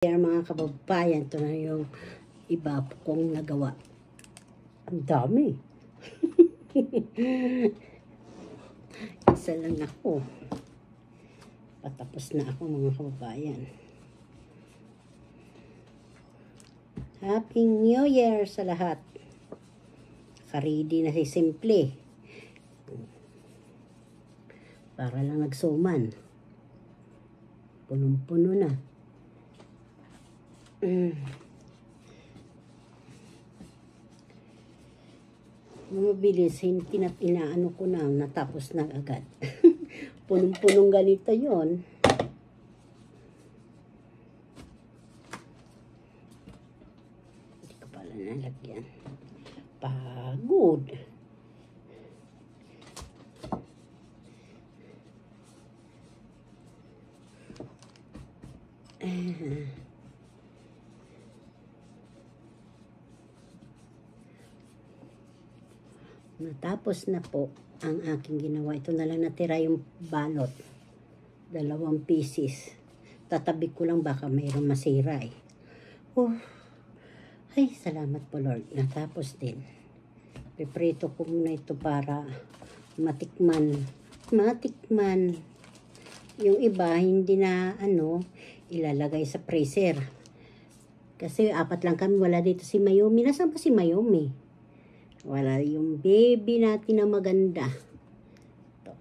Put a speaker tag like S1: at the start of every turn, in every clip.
S1: Kaya mga kababayan, ito na yung iba kong nagawa. Ang dami. Isa lang ako. Patapos na ako mga kababayan. Happy New Year sa lahat. Karidi na si Simple. Para lang nagsuman. Punong-puno na. Mabilis, inaano ko na, natapos na agad. Punong-punong ganito yon. Hindi ko pala nalagyan. Pagod. Natapos na po ang aking ginawa. Ito na lang natira yung balot. 2 pieces. Tatabi ko lang baka mayroong masira eh. Oh. Ay, salamat po Lord. Natapos din. Piprito ko muna ito para matikman. Yung iba, hindi na ilalagay sa freezer. Kasi 4 lang kami. Wala dito si Mayumi. Nasaan pa si Mayumi? Wala yung baby natin na maganda. Ito.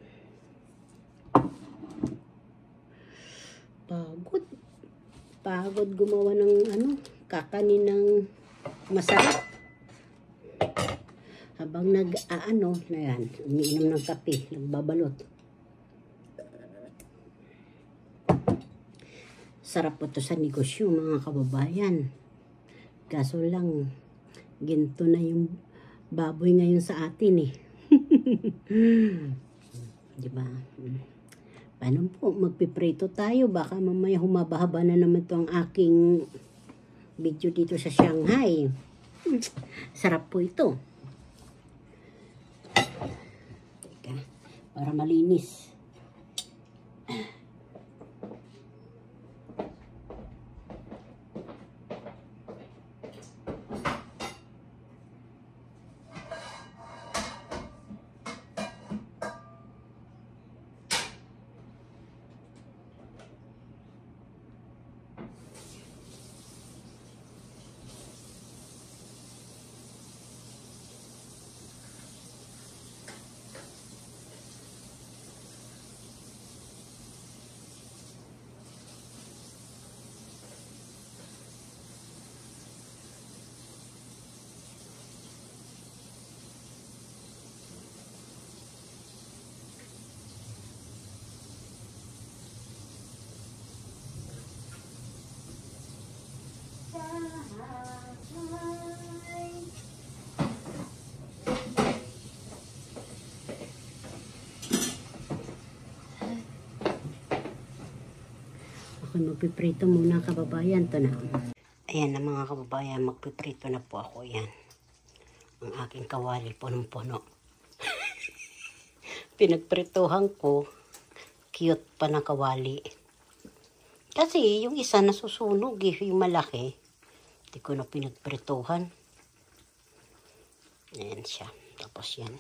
S1: Pagod gumawa ng kakanin ng masarap. Habang na yan, umiinom ng kape, nagbabalot. Sarap po to sa negosyo mga kababayan. Kaso lang, ginto na yung baboy ngayon sa atin eh. Diba? Paano po? Magpiprito tayo. Baka mamaya humaba-haba na naman ito ang aking video dito sa Shanghai. Sarap po ito. Teka, para malinis. Ako magpiprito muna kababayan. Ito na. Ayan na mga kababayan. Magpiprito na po ako. Yan. Ang aking kawali punong-puno. Pinagpritohan ko. Cute pa na kawali. Kasi yung isa nasusunog eh. Yung malaki. Hindi ko na pinagpritohan. Ayan siya. Tapos yan.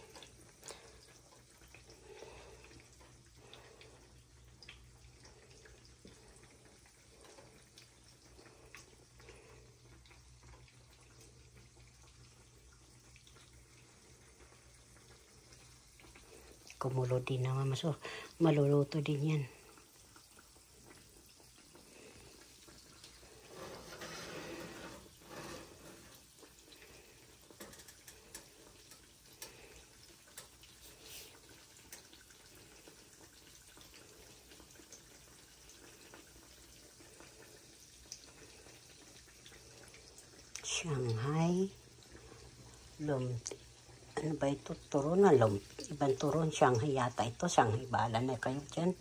S1: Kumulo din naman. Maluluto din yan. Shanghai Lumti. Ano ba ito? Turon na ibang turon. Shanghai yata ito. Shanghai. Bahala na kayo dyan.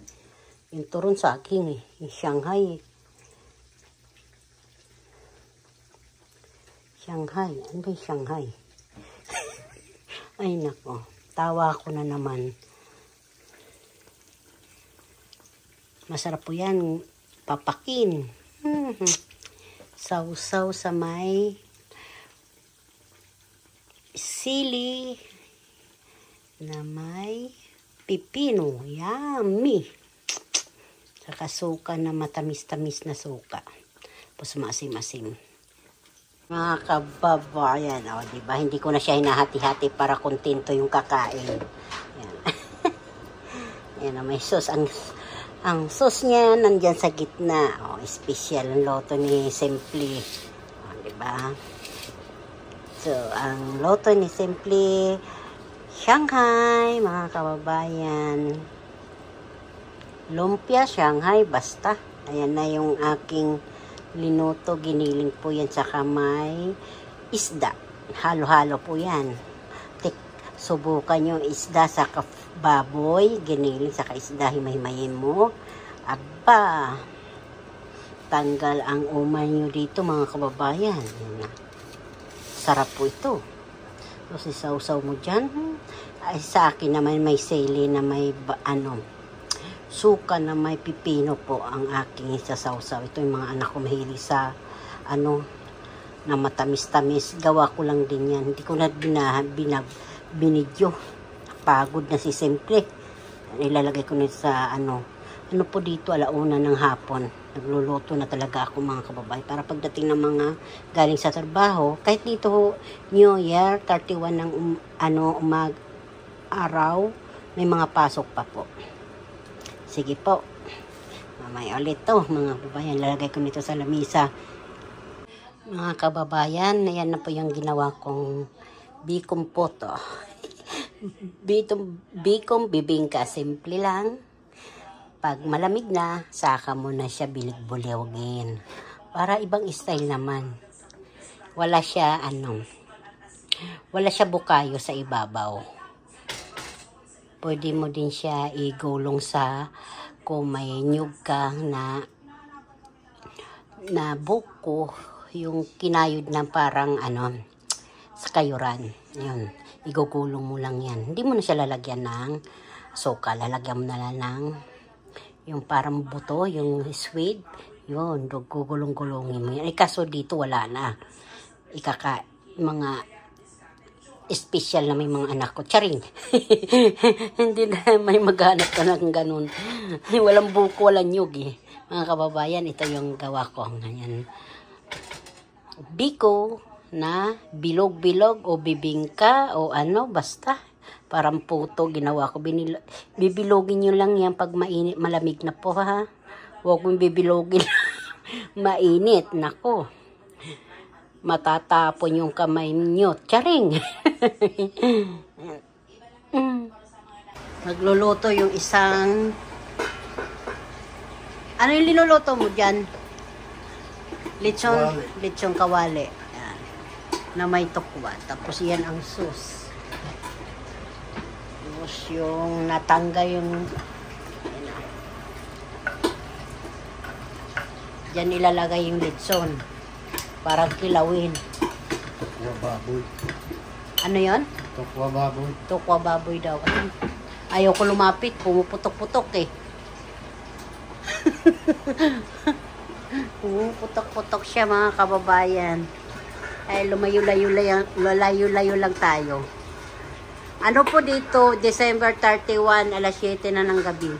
S1: Yung turon sa akin eh. Yung Shanghai. Ano ba yung Shanghai? Ay nako. Tawa ko na naman. Masarap po yan. Papakin. Sausaw sa may sili na may pipino. Yummy! Saka suka na matamis-tamis na suka. Tapos maasim-asim. Mga kababayan, diba? Hindi ko na siya hinahati-hati para kontento yung kakain. Yan. Yan na may sauce. Ang sauce niya nandyan sa gitna. Special ang loto ni Simply. Diba? So, ang loto ni Simply Shanghai, mga kababayan. Lumpia Shanghai, basta. Ayan na yung aking linuto. Giniling po yan sa kamay. Isda. Halo-halo po yan. Subukan yung isda sa baboy. Giniling sa isda. Himay-himayin mo. Aba. Tanggal ang umay nyo dito, mga kababayan. Sarap po ito. Tapos isawsaw mo dyan. Ay, sa akin naman may sili na may suka na may pipino po ang aking isasawsaw. Ito yung mga anak ko mahilig sa na matamis-tamis. Gawa ko lang din yan. Hindi ko na binidyo. Pagod na si Simple. Ilalagay ko na sa ano po dito, alauna ng hapon. Nagluluto na talaga ako, mga kababay. Para pagdating ng mga galing sa trabaho, kahit dito New Year, 31 ng araw, may mga pasok pa po. Sige po. Mamaya ulit to, mga kababayan. Lalagay ko nito sa lamisa. Mga kababayan, ayan na po yung ginawa kong bikom po to. Bikom bibingka. Simple lang. Pag malamig na, saka mo na siya bilig-buliwagin. Para ibang style naman. Wala siya bukayo sa ibabaw. Pwede mo din siya igulong sa kung may nyug ka na buko, yung kinayod na parang sa kayuran. Yun, igugulong mo lang yan. Hindi mo na siya lalagyan ng suka. Lalagyan mo na lang ng yung parang buto, yung sweet, yun, gugulong-gulongin mo yan. Kaso dito wala na. Mga special na may mga anak ko. Charing! Hindi na may maghanap ka ng ganun. Walang buko, walang nyug eh. Mga kababayan, ito yung gawa ko. Ngayon, biko na bilog-bilog o bibingka o basta. Parang puto ginawa ko. Bibilogin nyo lang yan pag mainit. Malamig na po, ha. Huwag mong bibilogin. Mainit. Nako. Matatapon yung kamay nyo. Charing. Nagluluto yung isang... Ano yung linuluto mo dyan? Lechon kawali. Yan. Na may tukwa. Tapos yan ang sauce. Yung natangga yung dyan ilalagay yung litson para kilawin.
S2: Tukwa baboy.
S1: Ano yon?
S2: Tukwa baboy.
S1: Tukwa baboy daw. Ayaw ko lumapit, pumuputok-putok eh. Pumuputok-putok siya, mga kababayan. Ay lumayo-layo lang tayo. Ano po dito, December 31, alas 7 na ng gabi.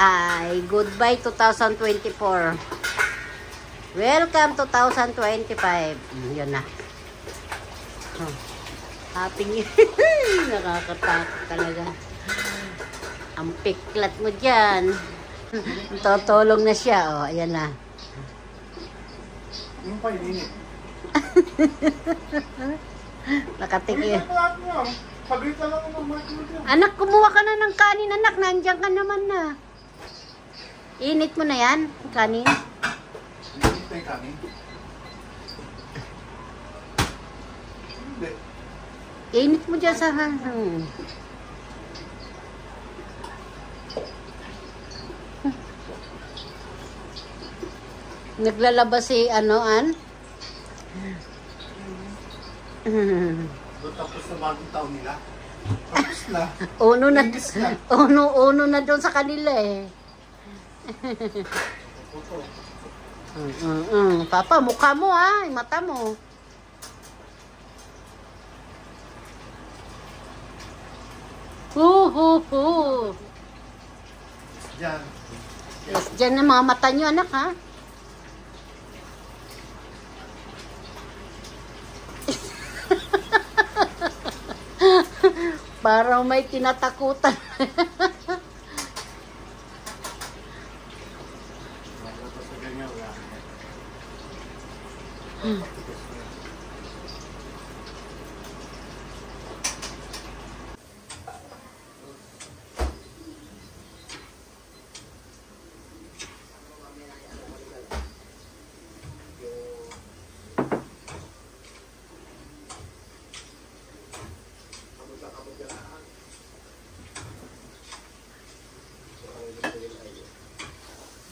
S1: Ay, goodbye 2024. Welcome 2025. Yun na. Happy New Year. Nakakatakot talaga. Ang piklat mo dyan. Totolong na siya. Ayan na.
S2: Yung pa init.
S1: Nakatikil.
S2: Paglit lang ako mag-microwave.
S1: Anak, kumuha ka na ng kanin, anak. Nandiyan ka naman na. Init mo na yan, kanin.
S2: Init na yung kanin? Hindi.
S1: Init mo dyan sa Naglalabas si An?
S2: Tapos na bagong taon nila. Tapos na.
S1: Uno na doon sa kanila eh. Papa, mukha mo ha. Yung mata mo.
S2: Yan.
S1: Yes, dyan ang mga mata nyo, anak, ha? Parang may tinatakutan.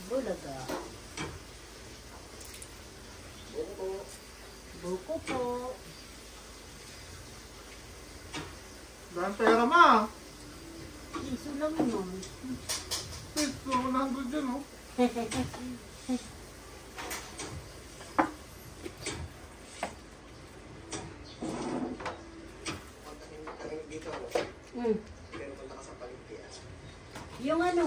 S1: Bulaga. Buko po.
S2: Dahil pera ma.
S1: Iso lang nun.
S2: Ito, 100 dyan, oh.
S1: Yung ano?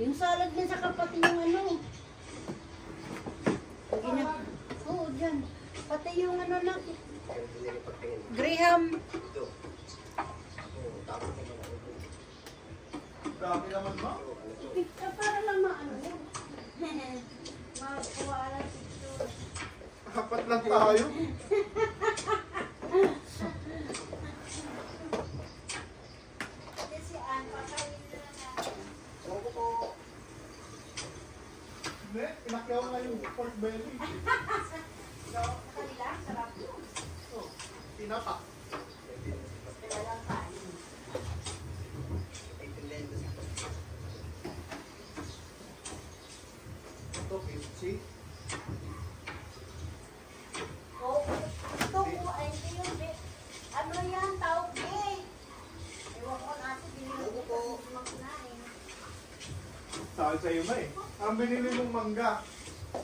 S1: Yung salad niya sa kapatid yung ano? Oo, dyan. Pati yung ano lang. Graham.
S2: Dami naman ma.
S1: Para lang maano yun. Makakuha lang picture.
S2: Apat lang tayo.
S1: Si Ann, pakain na natin.
S2: Hindi, pinakyaw nga yung pork belly.
S1: Kanila, sarap yun.
S2: Tinapa.
S1: Walang kain.
S2: Ito, kimchi.
S1: Ito po, ay ito yung ano yan, tawag ewan ko natin, binili ko magkunain.
S2: Sabi sa'yo ma eh. Ang binili mong mangga.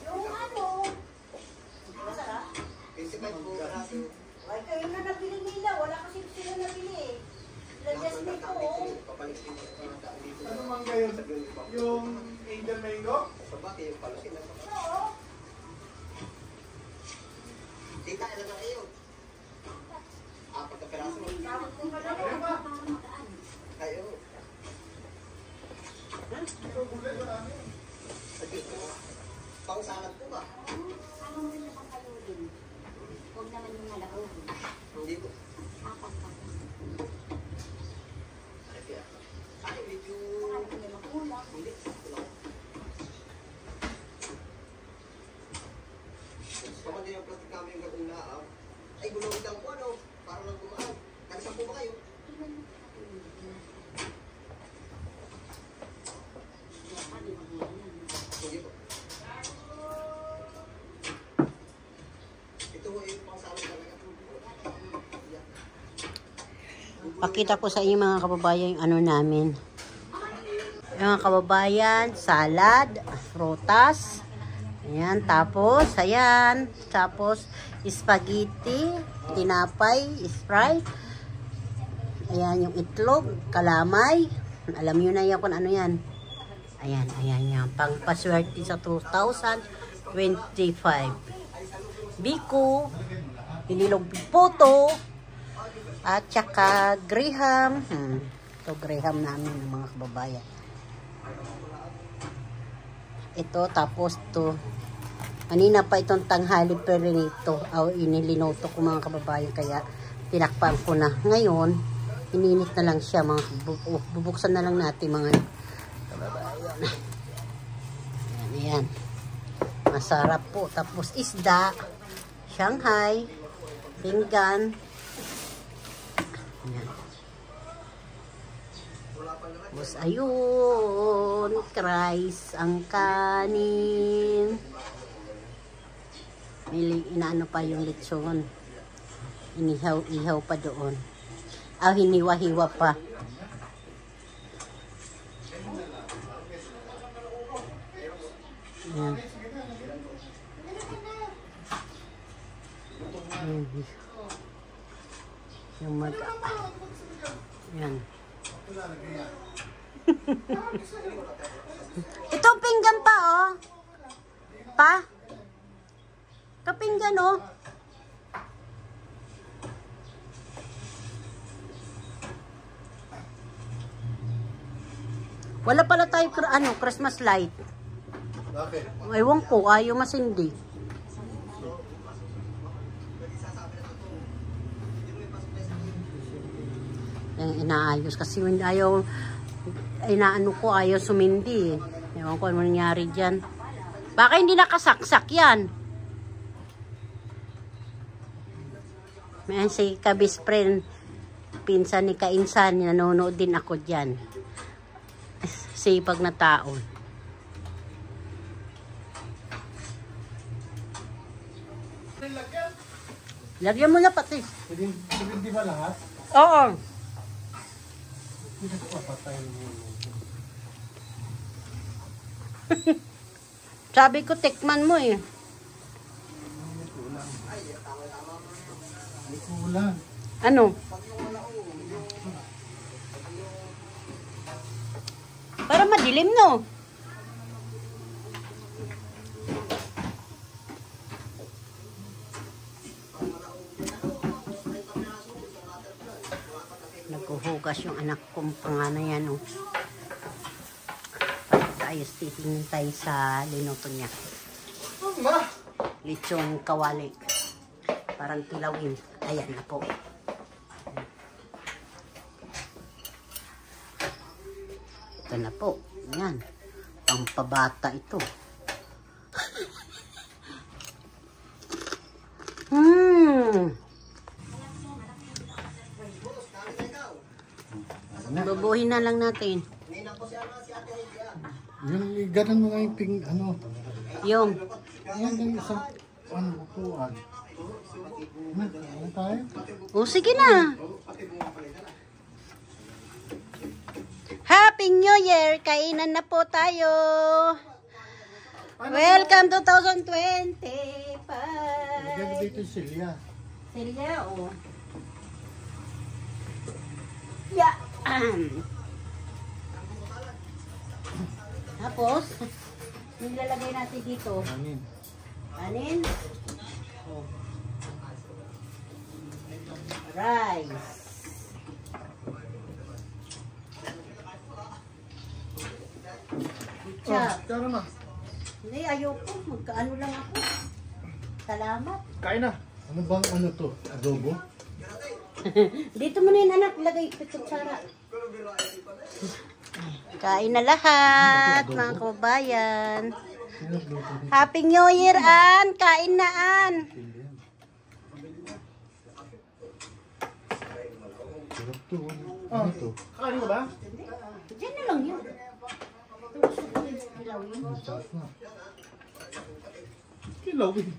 S1: Yung ano, masarap? Ay, kayo na nabili nila, wala kasi sila nabili eh. Sila Jasmine ko,
S2: Ano mangga yun? Yung Angel Mango?
S1: oo.
S3: Tita, ilan na kayo? Apat na peraso.
S1: Dapat ko pala
S2: Ayun ma.
S3: Kayo.
S2: Ito, gulay, marami.
S3: Pang salad po ba?
S4: Ano mo na pang kalulin? Huwag naman yung nalahugin.
S3: Hindi po.
S4: Apat pa.
S3: Ay, medyo...
S4: Saka hindi makulang.
S3: Hindi. Kapag din ang plastic kami yung gagawin na, ay, gulawin lang po, ano? Para lang gumaan. Kalisan po ba kayo?
S4: Ilan mo nakatulog na? Kaya kami magulang yan.
S3: Hindi po. Ito po yung pang salad talaga.
S1: Pakita ko sa inyo mga kababayan yung ano namin. Yung mga kababayan, salad, prutas. Ayan, tapos, spaghetti, tinapay, Sprite. Ayan, yung itlog, kalamay. Alam nyo na yan kung ano yan. Ayan, yan. Pangpaswerte sa 2025. Biko, pinilog puto, at saka Graham. Ito Graham namin ng mga kababayan. Ito, tapos to. Kanina pa itong tanghali pero nito. Inilinoto ko mga kababayan kaya tinakpan ko na. Ngayon, ininit na lang siya mga bubuksan na lang natin mga kababayan. Ayan. Masarap po. Tapos isda, Shanghai, pinggan. Ayan. Tapos ayun, rice ang kanin. Inaano pa yung lechon. Inihaw pa doon. Hiniwa-hiwa pa. Ayan. Ayan. Yung mag... Ayan. Itong pinggan pa, oh. Pa? Kapinggan, oh. Wala pala tayo, Christmas light.
S2: Bakit?
S1: Ewan ko, ayaw masindi. Inaayos kasi ayaw, inaano ko, ayaw sumindi. Ewan ko ano nangyari dyan. Baka hindi nakasaksak yan. May si kabis friend, pinsan ni Kainsan, nanonood din ako dyan. Sipag na tao. Lagyan mo na pati.
S2: Hindi ba lahat?
S1: Oo.
S2: Hindi ko papatay mo.
S1: Sabi ko, tikman mo eh.
S2: May kulang.
S1: Ano? Para madilim, no? Naghuhugas yung anak kong pangano yan, oh. Ayos, titingin tayo sa linuto niya. Lechon kawali. Parang kilawin. Ayan na po. Ito na po. Ayan. Pampabata ito. Bubuhin na lang natin.
S2: Yung ganun mo nga yung ping, ano.
S1: Yung.
S2: Yan yung isang, upuan. Ano tayo?
S1: O, sige na. Happy New Year! Kainan na po tayo. Welcome 2025.
S2: Lagyan mo dito yung silya.
S1: Silya, o. Yeah. Tapos, nilalagay natin dito.
S2: Anin.
S1: Anin? Oh. Rice. Ketchup.
S2: Tara na.
S1: Hindi, ayoko. Magkaano lang ako. Salamat.
S2: Kain na. Ano bang ano to? Adobo?
S1: Dito mo na yun, anak. Lagay kutsara. Kain na lahat, mga kababayan. Happy New Year, An! Kain na, An!
S2: Ano to? Kain mo ba?
S1: Diyan na lang yun.
S2: Masarap na. Kilaw eh.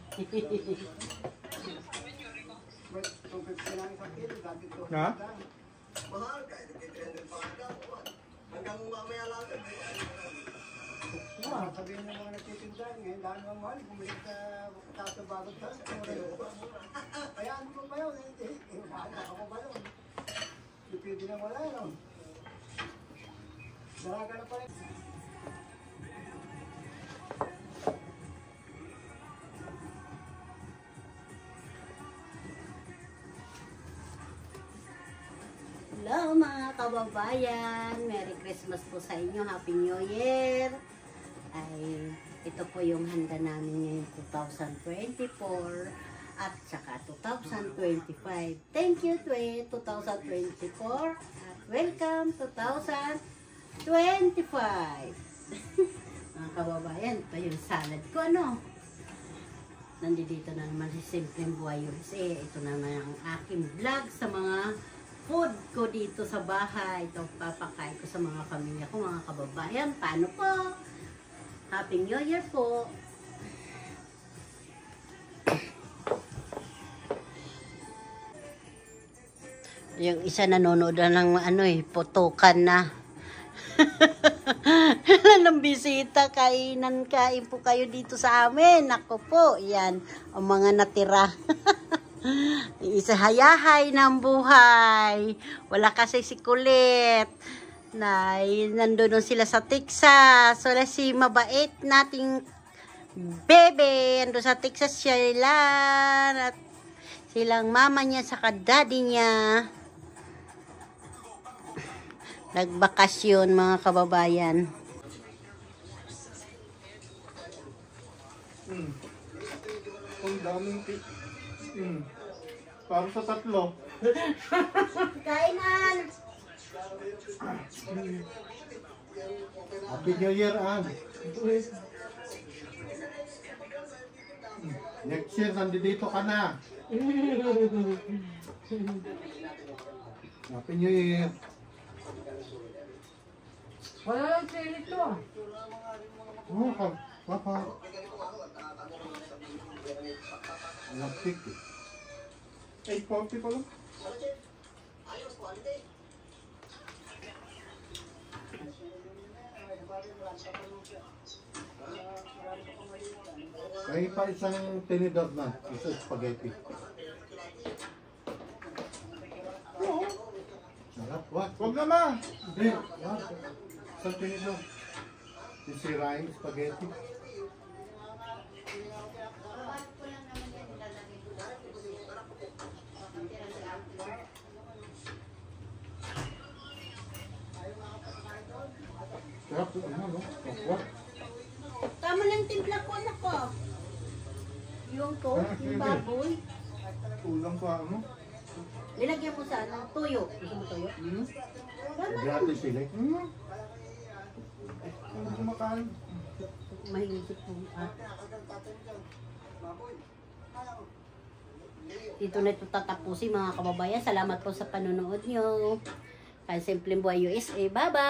S2: Ha?
S3: Mahal ka, nag-300 pa ka. Hanggang mamaya lang.
S5: Sabihin ng mga nagtitinda, ngayon dahil ng mahal, bumili ka tatabagot ka. Kaya ano pa ba yun? Mahal ka pa yun? Pipili na wala yun. Dalaga na pa rin.
S1: Hello mga kababayan, Merry Christmas po sa inyo, Happy New Year. Ay, ito po yung handa namin ngayong 2024 at saka 2025. Thank you 2024 at welcome 2025. Mga kababayan, ito yung salad ko, ano? Nandito na naman si Simpleng Buhay USA. Ito naman ang aking vlog sa mga food ko dito sa bahay. Ito papakain ko sa mga pamilya ko, mga kababayan. Paano po? Happy New Year po! Yung isa nanonood na ng ano putukan na. ng bisita, kain po kayo dito sa amin. Ako po, yan, ang mga natira. Isahayahay ng buhay. Wala kasi si Kulit. Nandun sila sa Texas. Wala si mabait nating bebe. Ando sa Texas sila. At silang mama niya sa daddy niya. Nagbakasyon mga kababayan.
S2: Ang daming para sa tatlo.
S1: Kainan!
S2: Happy New Year, Ann. Next year, nandito ka na. Happy New Year.
S6: Wala lang sili to.
S2: Oh, papa. Lapik eh. 8:40 pa lang. May pa isang tinidor na, isa spaghetti. Sarap, wag. Wag na ma! Hindi, wag. Isang tinidor. Sisirain spaghetti. Sarap, ano, no? Wag.
S1: Tama lang timpla ko, anak ko. Yung yung baboy.
S2: Kulang pa, ano?
S1: Nilagyan mo sa tuyo. Gusto mo tuyo?
S2: Gratis sila. Ano kumakain?
S1: Mahigit po. Dito na ito tatapusin mga kababayan. Salamat po sa panonood nyo. Kaya Simpleng Buhay USA. Bye-bye!